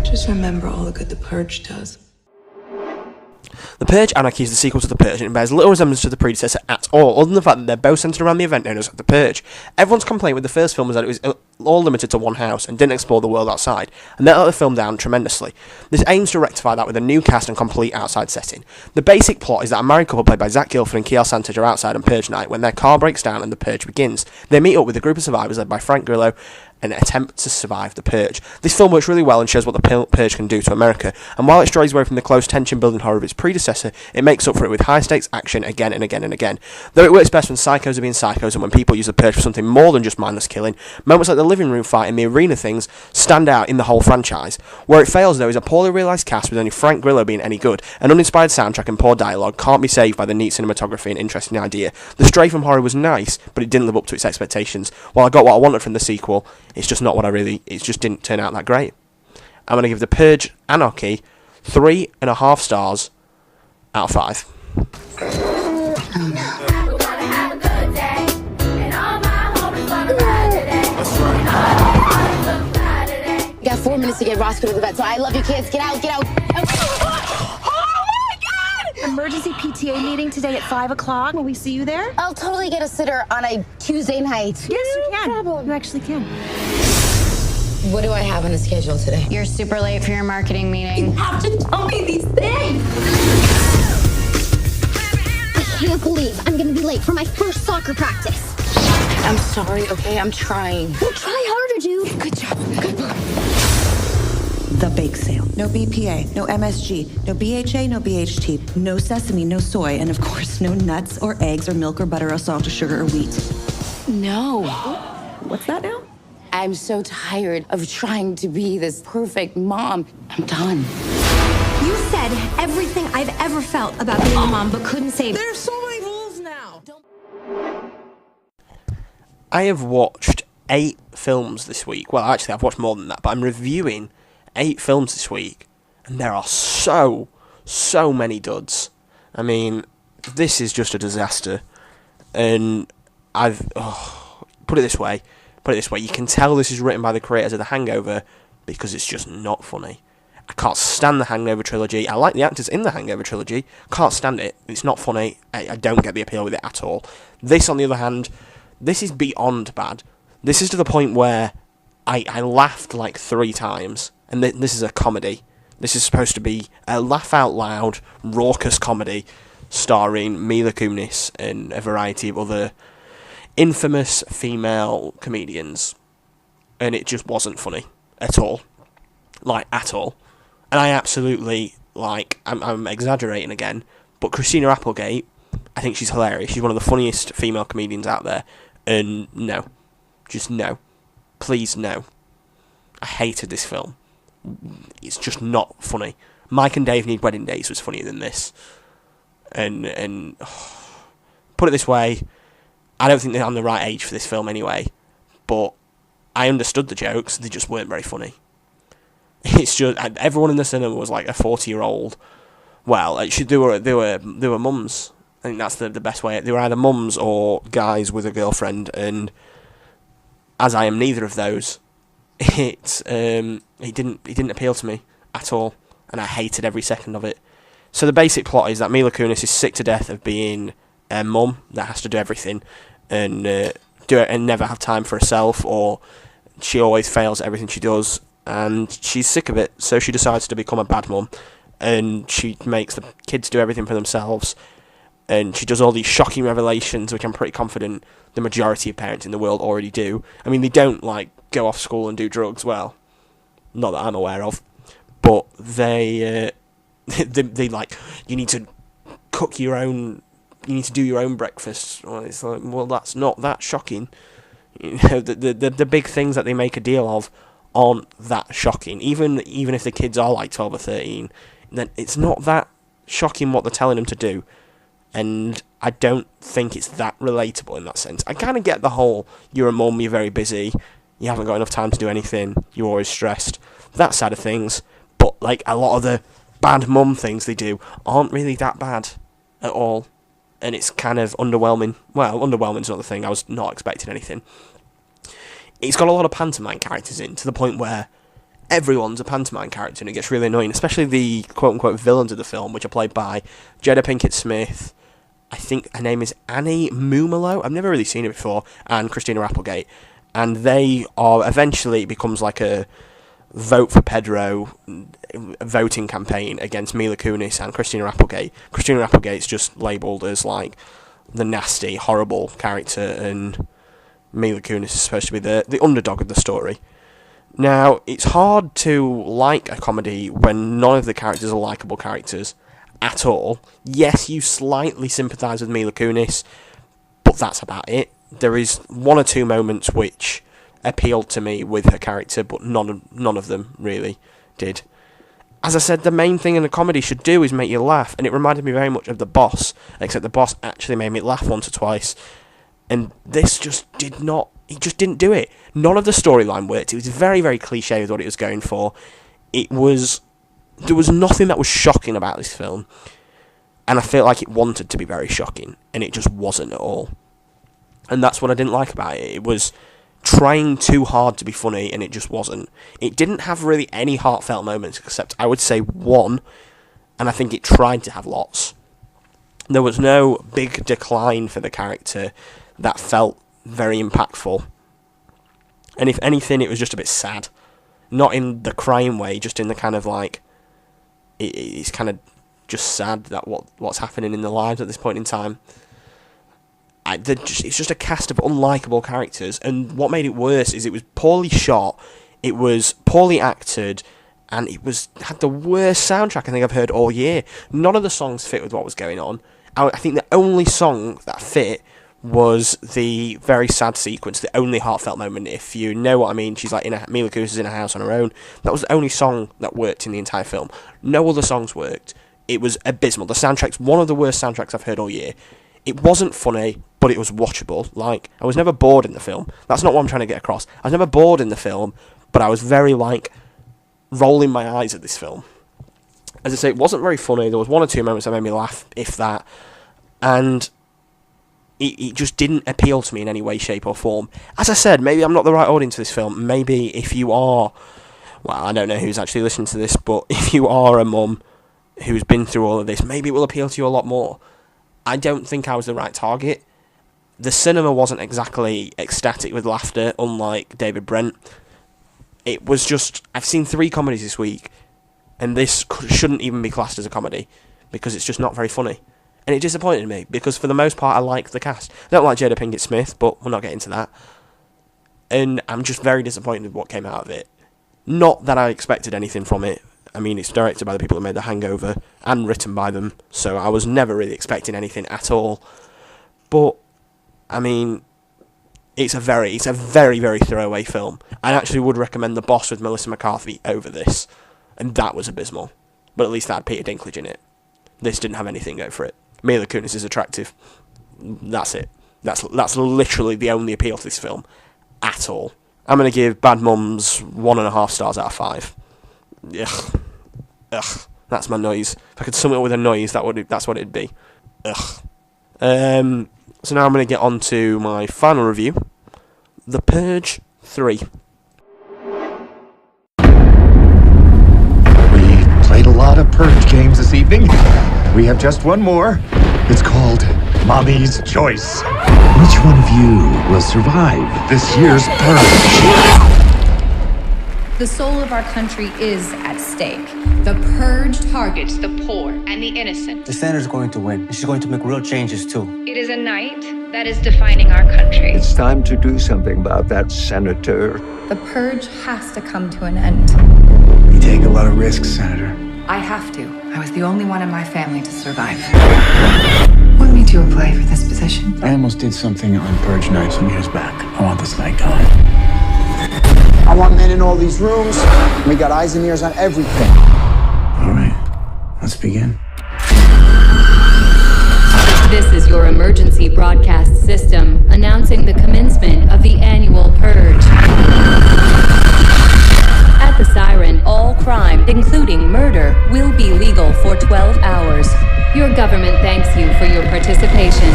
Just remember all the good the Purge does. The Purge Anarchy is the sequel to The Purge, and it bears little resemblance to the predecessor at all, other than the fact that they're both centred around the event known as The Purge. Everyone's complaint with the first film was that it was all limited to one house and didn't explore the world outside, and that let the film down tremendously. This aims to rectify that with a new cast and complete outside setting. The basic plot is that a married couple played by Zach Gilford and Kiel Santage are outside on Purge night when their car breaks down and the Purge begins. They meet up with a group of survivors led by Frank Grillo and attempt to survive the Purge. This film works really well and shows what the Purge can do to America, and while it strays away from the close tension-building horror of its predecessor, it makes up for it with high-stakes action again and again and again. Though it works best when psychos are being psychos and when people use the Purge for something more than just mindless killing, moments like the living room fight and the arena things stand out in the whole franchise. Where it fails, though, is a poorly realised cast with only Frank Grillo being any good. An uninspired soundtrack and poor dialogue can't be saved by the neat cinematography and interesting idea. The stray from horror was nice, but it didn't live up to its expectations. While I got what I wanted from the sequel, it's just not what it just didn't turn out that great. I'm going to give The Purge Anarchy 3.5 stars out of 5. Got 4 minutes to get Roscoe to the vet, so I love you kids. Get out, get out. Emergency PTA meeting today at 5 o'clock. Will we see you there? I'll totally get a sitter on a Tuesday night. Yes, you can. You actually can. What do I have on the schedule today? You're super late for your marketing meeting. You have to tell me these things. I can't believe I'm gonna be late for my first soccer practice. I'm sorry, okay? I'm trying. Well, try harder, dude. Good job. Good boy. The bake sale. No BPA, no MSG, no BHA, no BHT, no sesame, no soy, and of course, no nuts or eggs or milk or butter or salt or sugar or wheat. No. What's that now? I'm so tired of trying to be this perfect mom. I'm done. You said everything I've ever felt about being a mom, but couldn't say. There's so many rules now. I have watched 8 films this week. Well, actually, I've watched more than that, but I'm reviewing 8 films this week, and there are so many duds. I mean, this is just a disaster, and put it this way, you can tell this is written by the creators of The Hangover because it's just not funny. I can't stand the Hangover trilogy. I like the actors in the Hangover trilogy. Can't stand it. It's not funny. I don't get the appeal with it at all. This, on the other hand, this is beyond bad. This is to the point where I laughed like 3 times. And this is a comedy. This is supposed to be a laugh-out-loud, raucous comedy starring Mila Kunis and a variety of other infamous female comedians. And it just wasn't funny at all. Like, at all. And I absolutely, I'm exaggerating again, but Christina Applegate, I think she's hilarious. She's one of the funniest female comedians out there. And no. Just no. Please, no. I hated this film. It's just not funny. Mike and Dave Need Wedding Days was funnier than this. And put it this way, I don't think they're on the right age for this film anyway. But I understood the jokes, they just weren't very funny. It's just everyone in the cinema was like a 40-year-old. Well, they were mums. I think that's the best way. They were either mums or guys with a girlfriend, and as I am neither of those, it didn't appeal to me at all, and I hated every second of it. So the basic plot is that Mila Kunis is sick to death of being a mum that has to do everything and do it and never have time for herself, or she always fails at everything she does, and she's sick of it. So she decides to become a bad mum, and she makes the kids do everything for themselves, and she does all these shocking revelations, which I'm pretty confident the majority of parents in the world already do. I mean, they don't go off school and do drugs. Well, not that I'm aware of, but they you need to cook your own, you need to do your own breakfast. Well, it's like, well, that's not that shocking. You know, the big things that they make a deal of aren't that shocking. Even if the kids are like 12 or 13, then it's not that shocking what they're telling them to do. And I don't think it's that relatable in that sense. I kind of get the whole, you're a mum, you're very busy, you haven't got enough time to do anything, you're always stressed, that side of things. But a lot of the bad mum things they do aren't really that bad at all. And it's kind of underwhelming. Well, underwhelming's not the thing, I was not expecting anything. It's got a lot of pantomime characters in, to the point where everyone's a pantomime character, and it gets really annoying, especially the quote-unquote villains of the film, which are played by Jada Pinkett Smith, I think her name is Annie Mumolo, I've never really seen her before, and Christina Applegate. And they are, eventually, it becomes like a Vote for Pedro voting campaign against Mila Kunis and Christina Applegate. Christina Applegate's just labelled as the nasty, horrible character, and Mila Kunis is supposed to be the underdog of the story. Now, it's hard to like a comedy when none of the characters are likeable characters at all. Yes, you slightly sympathise with Mila Kunis, but that's about it. There is 1 or 2 moments which appealed to me with her character, but none of them really did. As I said, the main thing in a comedy should do is make you laugh, and it reminded me very much of The Boss, except The Boss actually made me laugh once or twice, and this just did not. He just didn't do it. None of the storyline worked. It was very, very cliche with what it was going for. There was nothing that was shocking about this film, and I feel like it wanted to be very shocking, and it just wasn't at all. And that's what I didn't like about it. It was trying too hard to be funny, and it just wasn't. It didn't have really any heartfelt moments, except I would say one, and I think it tried to have lots. There was no big decline for the character that felt very impactful. And if anything, it was just a bit sad. Not in the crying way, just in the kind of like... It's kind of just sad that what's happening in their lives at this point in time. It's just a cast of unlikable characters, and what made it worse is it was poorly shot, it was poorly acted, and it had the worst soundtrack I think I've heard all year. None of the songs fit with what was going on. I think the only song that fit was the very sad sequence, the only heartfelt moment, if you know what I mean. She's like, Mila Kunis is in a house on her own. That was the only song that worked in the entire film. No other songs worked. It was abysmal. The soundtrack's one of the worst soundtracks I've heard all year. It wasn't funny, but it was watchable. Like, I was never bored in the film. That's not what I'm trying to get across. I was never bored in the film, but I was very, like, rolling my eyes at this film. As I say, it wasn't very funny. There was one or two moments that made me laugh, if that. And it just didn't appeal to me in any way, shape or form. As I said, maybe I'm not the right audience for this film. Maybe if you are... Well, I don't know who's actually listening to this, but if you are a mum who's been through all of this, maybe it will appeal to you a lot more. I don't think I was the right target. The cinema wasn't exactly ecstatic with laughter, unlike David Brent. It was just... I've seen 3 comedies this week, and this shouldn't even be classed as a comedy, because it's just not very funny. And it disappointed me, because for the most part I like the cast. I don't like Jada Pinkett Smith, but we'll not get into that. And I'm just very disappointed with what came out of it. Not that I expected anything from it. I mean, it's directed by the people who made The Hangover, and written by them, so I was never really expecting anything at all. But, I mean, it's a very, very throwaway film. I actually would recommend The Boss with Melissa McCarthy over this, and that was abysmal. But at least that had Peter Dinklage in it. This didn't have anything go for it. Mila Kunis is attractive. That's it. That's literally the only appeal to this film at all. I'm going to give Bad Mums 1.5 stars out of 5. Ugh. That's my noise. If I could sum it up with a noise, that's what it'd be. Ugh. So now I'm going to get on to my final review. The Purge 3. We played a lot of Purge games this evening. We have just one more. It's called Mommy's Choice. Which one of you will survive this year's Purge? The soul of our country is at stake. The Purge targets the poor and the innocent. The senator's going to win, and she's going to make real changes, too. It is a night that is defining our country. It's time to do something about that, Senator. The Purge has to come to an end. You take a lot of risks, Senator. I have to. I was the only one in my family to survive. What made you apply for this position? I almost did something on Purge night some years back. I want this night gone. I want men in all these rooms. We got eyes and ears on everything. All right, let's begin. This is your emergency broadcast system announcing the commencement of the annual Purge. At the siren, all crime, including murder, will be legal for 12 hours. Your government thanks you for your participation.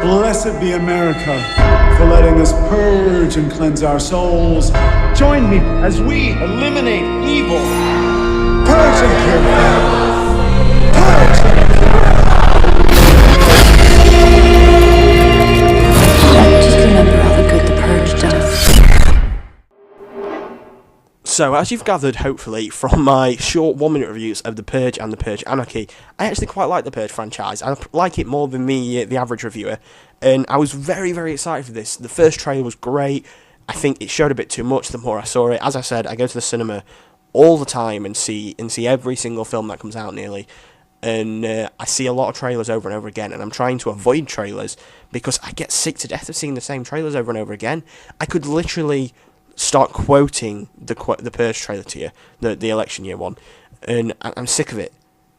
Blessed be America for letting us purge and cleanse our souls. Join me as we eliminate evil. Purge and cure. Purge and cure. Just remember all the good the Purge does. So, as you've gathered, hopefully, from my short 1-minute reviews of The Purge and The Purge Anarchy, I actually quite like the Purge franchise. I like it more than the average reviewer, and I was very, very excited for this. The first trailer was great. I think it showed a bit too much the more I saw it. As I said, I go to the cinema all the time and see every single film that comes out nearly, and I see a lot of trailers over and over again, and I'm trying to avoid trailers because I get sick to death of seeing the same trailers over and over again. I could literally start quoting the Purge trailer to you, the election year one, and I'm sick of it.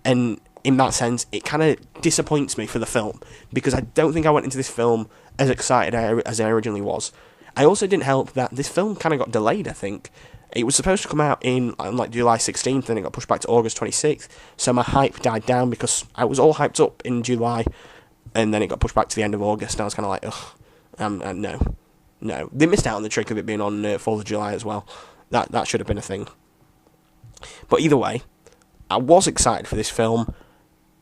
And in that sense, it kind of disappoints me for the film, because I don't think I went into this film as excited as I originally was. I also didn't help that this film kind of got delayed, I think. It was supposed to come out in like July 16th, and it got pushed back to August 26th, so my hype died down because I was all hyped up in July, and then it got pushed back to the end of August, and I was kind of like, ugh, No. They missed out on the trick of it being on 4th of July as well. That should have been a thing. But either way, I was excited for this film,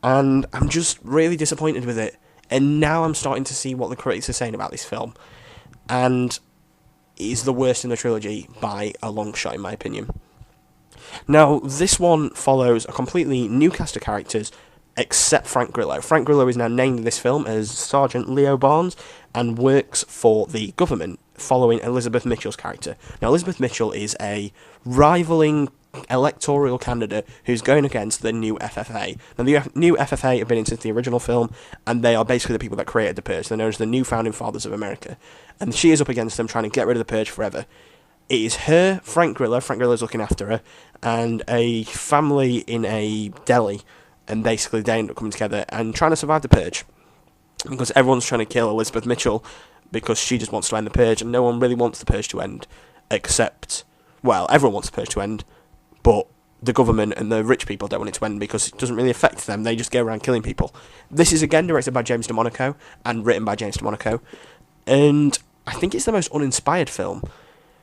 and I'm just really disappointed with it. And now I'm starting to see what the critics are saying about this film. And it is the worst in the trilogy by a long shot, in my opinion. Now, this one follows a completely new cast of characters, except Frank Grillo. Frank Grillo is now named in this film as Sergeant Leo Barnes and works for the government, following Elizabeth Mitchell's character. Now, Elizabeth Mitchell is a rivaling electoral candidate who's going against the new FFA. Now, the new FFA have been in since the original film, and they are basically the people that created the Purge. They're known as the new founding fathers of America. And she is up against them, trying to get rid of the Purge forever. It is her, Frank Grillo's looking after her, and a family in a deli, and basically they end up coming together and trying to survive the Purge. Because everyone's trying to kill Elizabeth Mitchell, because she just wants to end the Purge, and no one really wants the Purge to end, except, well, everyone wants the Purge to end, but the government and the rich people don't want it to end because it doesn't really affect them. They just go around killing people. This is again directed by James DeMonaco and written by James DeMonaco, and I think it's the most uninspired film.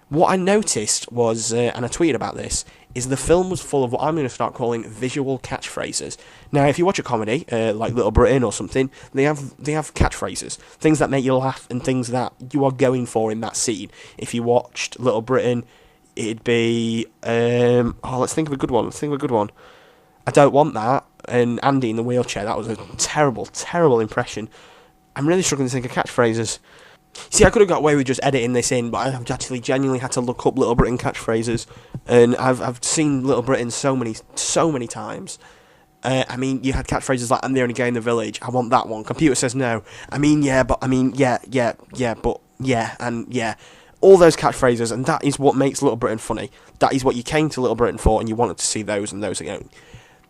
What I noticed was, and I tweeted about this, is the film was full of what I'm going to start calling visual catchphrases. Now, if you watch a comedy, like Little Britain or something, they have catchphrases, things that make you laugh and things that you are going for in that scene. If you watched Little Britain, it'd be, let's think of a good one. I don't want that, and Andy in the wheelchair, that was a terrible, terrible impression. I'm really struggling to think of catchphrases. See, I could have got away with just editing this in, but I've actually genuinely had to look up Little Britain catchphrases, and I've seen Little Britain so many times. I mean, you had catchphrases like, I'm the only guy in the village, I want that one, computer says no, yeah, but yeah, and yeah. All those catchphrases, and that is what makes Little Britain funny. That is what you came to Little Britain for, and you wanted to see those and those again.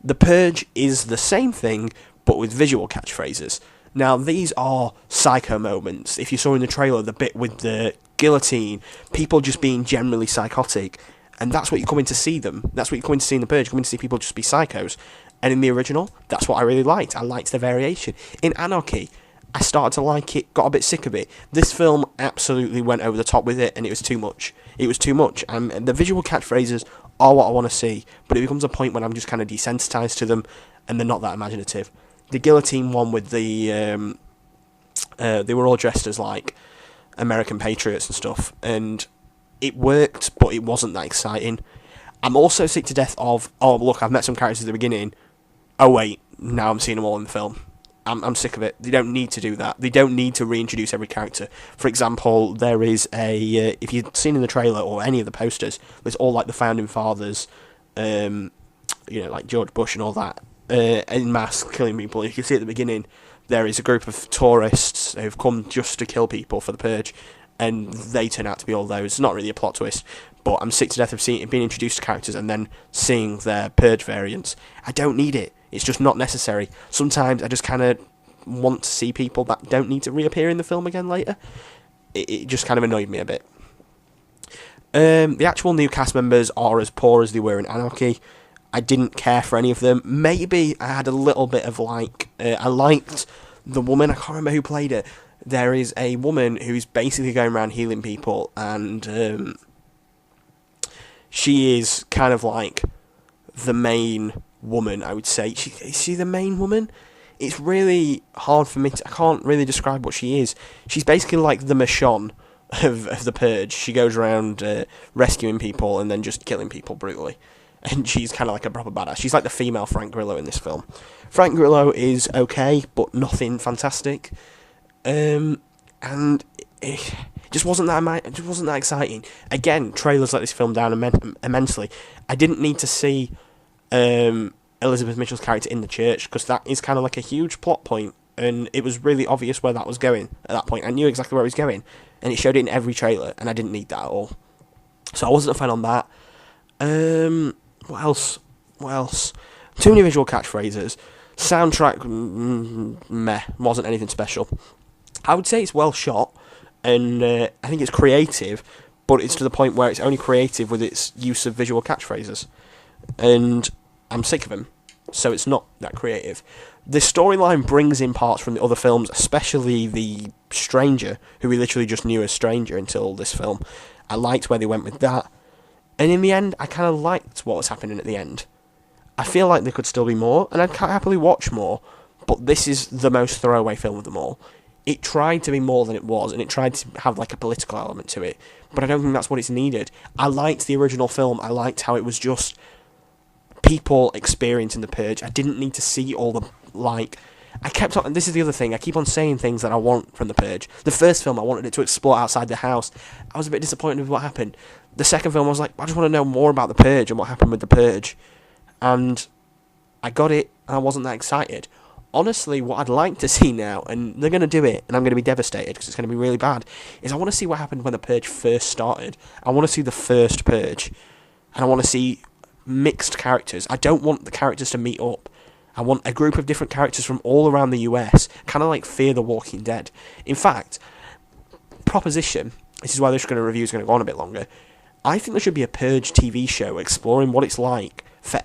The Purge is the same thing, but with visual catchphrases. Now, these are psycho moments. If you saw in the trailer, the bit with the guillotine, people just being generally psychotic, and that's what you're coming to see them. That's what you're coming to see in The Purge. You're coming to see people just be psychos. And in the original, that's what I really liked. I liked the variation. In Anarchy, I started to like it, got a bit sick of it. This film absolutely went over the top with it, and it was too much. And the visual catchphrases are what I want to see, but it becomes a point when I'm just kind of desensitized to them, and they're not that imaginative. The guillotine one with the, they were all dressed as, like, American patriots and stuff, and it worked, but it wasn't that exciting. I'm also sick to death of, oh, look, I've met some characters at the beginning. Oh, wait, now I'm seeing them all in the film. I'm sick of it. They don't need to do that. They don't need to reintroduce every character. For example, there is a... if you've seen in the trailer or any of the posters, there's all, like, the Founding Fathers, like George Bush and all that, en masse killing people. You can see at the beginning, there is a group of tourists who've come just to kill people for the Purge, and they turn out to be all those. It's not really a plot twist, but I'm sick to death of being introduced to characters and then seeing their Purge variants. I don't need it. It's just not necessary. Sometimes I just kind of want to see people that don't need to reappear in the film again later. It just kind of annoyed me a bit. The actual new cast members are as poor as they were in Anarchy. I didn't care for any of them. Maybe I had a little bit of I liked the woman. I can't remember who played it. There is a woman who's basically going around healing people, and she is kind of like the main woman, I would say. Is she the main woman? It's really hard for me I can't really describe what she is. She's basically like the Michonne of the Purge. She goes around rescuing people and then just killing people brutally. And she's kind of like a proper badass. She's like the female Frank Grillo in this film. Frank Grillo is okay, but nothing fantastic. And it just wasn't that exciting. Again, trailers let this film down immensely. I didn't need to see Elizabeth Mitchell's character in the church, because that is kind of like a huge plot point, and it was really obvious where that was going at that point. I knew exactly where it was going, and it showed it in every trailer, and I didn't need that at all. So I wasn't a fan on that. What else? Too many visual catchphrases. Soundtrack, meh, wasn't anything special. I would say it's well shot, and I think it's creative, but it's to the point where it's only creative with its use of visual catchphrases. And I'm sick of them. so it's not that creative. The storyline brings in parts from the other films, especially the Stranger, who we literally just knew as Stranger until this film. I liked where they went with that. And in the end, I kind of liked what was happening at the end. I feel like there could still be more, and I'd happily watch more, but this is the most throwaway film of them all. It tried to be more than it was, and it tried to have like a political element to it, but I don't think that's what it's needed. I liked the original film. I liked how it was just people experiencing the Purge. I didn't need to see all the, like... I kept on... This is the other thing. I keep on saying things that I want from the Purge. The first film, I wanted it to explore outside the house. I was a bit disappointed with what happened. The second film, I was like, I just want to know more about the Purge and what happened with the Purge. And I got it, and I wasn't that excited. Honestly, what I'd like to see now, and they're going to do it, and I'm going to be devastated because it's going to be really bad, is I want to see what happened when the Purge first started. I want to see the first Purge, and I want to see mixed characters. I don't want the characters to meet up. I want a group of different characters from all around the US, kind of like Fear the Walking Dead. In fact, proposition, this is why this review is going to go on a bit longer, I think there should be a Purge TV show exploring what it's like for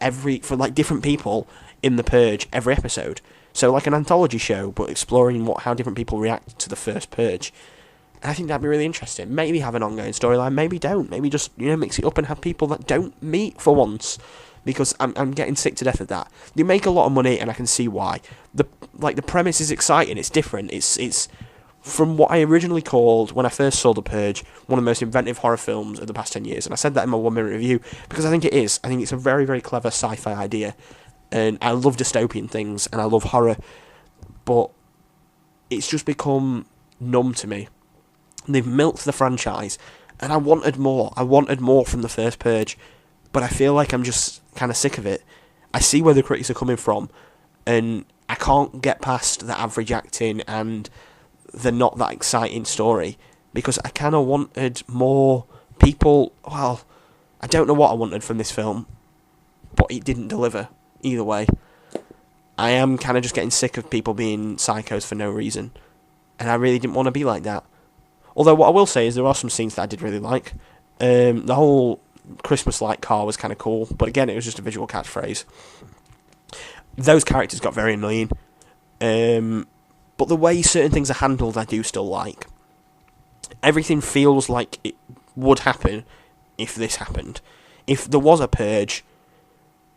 different people in the Purge every episode. So like an anthology show, but exploring how different people react to the first Purge. And I think that'd be really interesting. Maybe have an ongoing storyline, maybe don't. Maybe just, mix it up and have people that don't meet for once. Because I'm getting sick to death of that. They make a lot of money, and I can see why. The premise is exciting, it's different. It's from what I originally called, when I first saw The Purge, one of the most inventive horror films of the past 10 years. And I said that in my 1 minute review, because I think it is. I think it's a very, very clever sci-fi idea. And I love dystopian things, and I love horror. But it's just become numb to me. They've milked the franchise, and I wanted more. I wanted more from the first Purge. But I feel like I'm just kind of sick of it. I see where the critics are coming from, and I can't get past the average acting and the not that exciting story, because I kind of wanted more people. Well, I don't know what I wanted from this film, but it didn't deliver either way. I am kind of just getting sick of people being psychos for no reason, and I really didn't want to be like that. Although what I will say is there are some scenes that I did really like. The whole Christmas light car was kind of cool, but again, it was just a visual catchphrase. Those characters got very annoying, but the way certain things are handled, I do still like. Everything feels like it would happen if this happened. If there was a Purge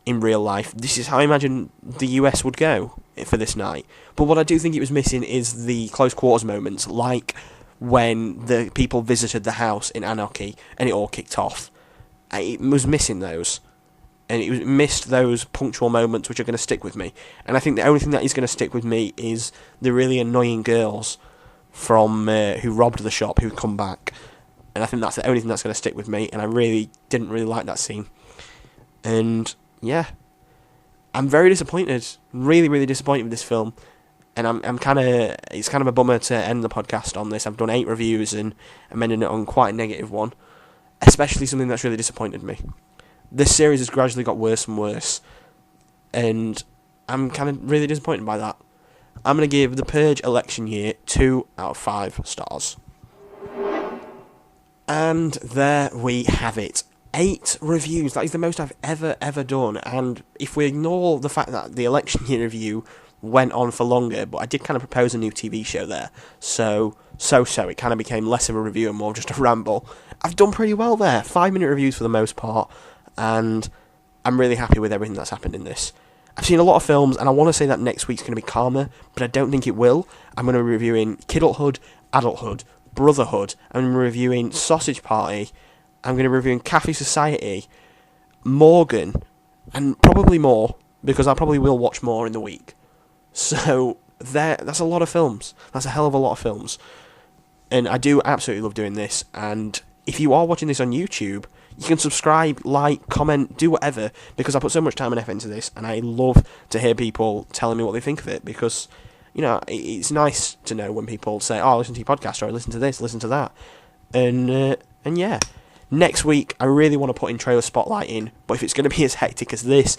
in real life, this is how I imagine the US would go for this night. But what I do think it was missing is the close quarters moments, like when the people visited the house in Anarchy and it all kicked off. It was missing those, and it missed those punctual moments which are going to stick with me. And I think the only thing that is going to stick with me is the really annoying girls from who robbed the shop who come back. And I think that's the only thing that's going to stick with me. And I really didn't really like that scene. And yeah, I'm very disappointed. Really, really disappointed with this film. And I'm kind of, it's kind of a bummer to end the podcast on this. I've done 8 reviews and I'm ending it on quite a negative one. Especially something that's really disappointed me. This series has gradually got worse and worse, and I'm kind of really disappointed by that. I'm going to give The Purge election year 2 out of 5 stars. And there we have it. 8 reviews. That is the most I've ever done. And if we ignore the fact that the election year review went on for longer, but I did kind of propose a new TV show there, so it kind of became less of a review and more just a ramble. I've done pretty well there. 5-minute reviews for the most part, and I'm really happy with everything that's happened in this. I've seen a lot of films, and I want to say that next week's going to be calmer, but I don't think it will. I'm going to be reviewing Kidulthood, Adulthood, Brotherhood. I'm reviewing Sausage Party. I'm going to be reviewing Cafe Society, Morgan, and probably more, because I probably will watch more in the week. So that's a lot of films. That's a hell of a lot of films. And I do absolutely love doing this. And if you are watching this on YouTube, you can subscribe, like, comment, do whatever, because I put so much time and effort into this, and I love to hear people telling me what they think of it, because, it's nice to know when people say, oh, listen to your podcast, or listen to this, listen to that. And yeah. Next week, I really want to put in Trailer Spotlight in, but if it's going to be as hectic as this,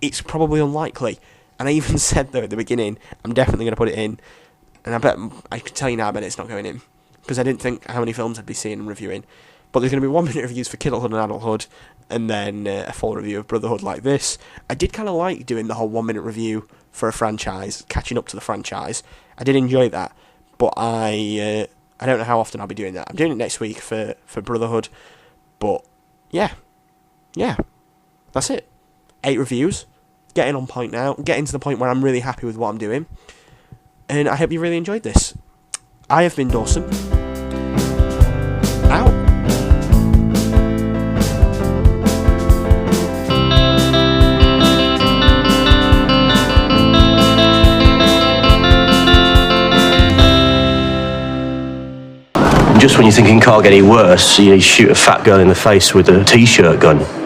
it's probably unlikely. And I even said, though, at the beginning, I'm definitely going to put it in. And I can tell you now, I bet it's not going in. Because I didn't think how many films I'd be seeing and reviewing. But there's going to be 1 minute reviews for Kidulthood and Adulthood, and then a full review of Brotherhood like this. I did kind of like doing the whole 1 minute review for a franchise, catching up to the franchise. I did enjoy that, but I don't know how often I'll be doing that. I'm doing it next week for Brotherhood, but yeah, that's it. 8 reviews, getting on point now, getting to the point where I'm really happy with what I'm doing, and I hope you really enjoyed this. I have been Dawson. Out. Just when you're thinking can't get any worse, you shoot a fat girl in the face with a t-shirt gun.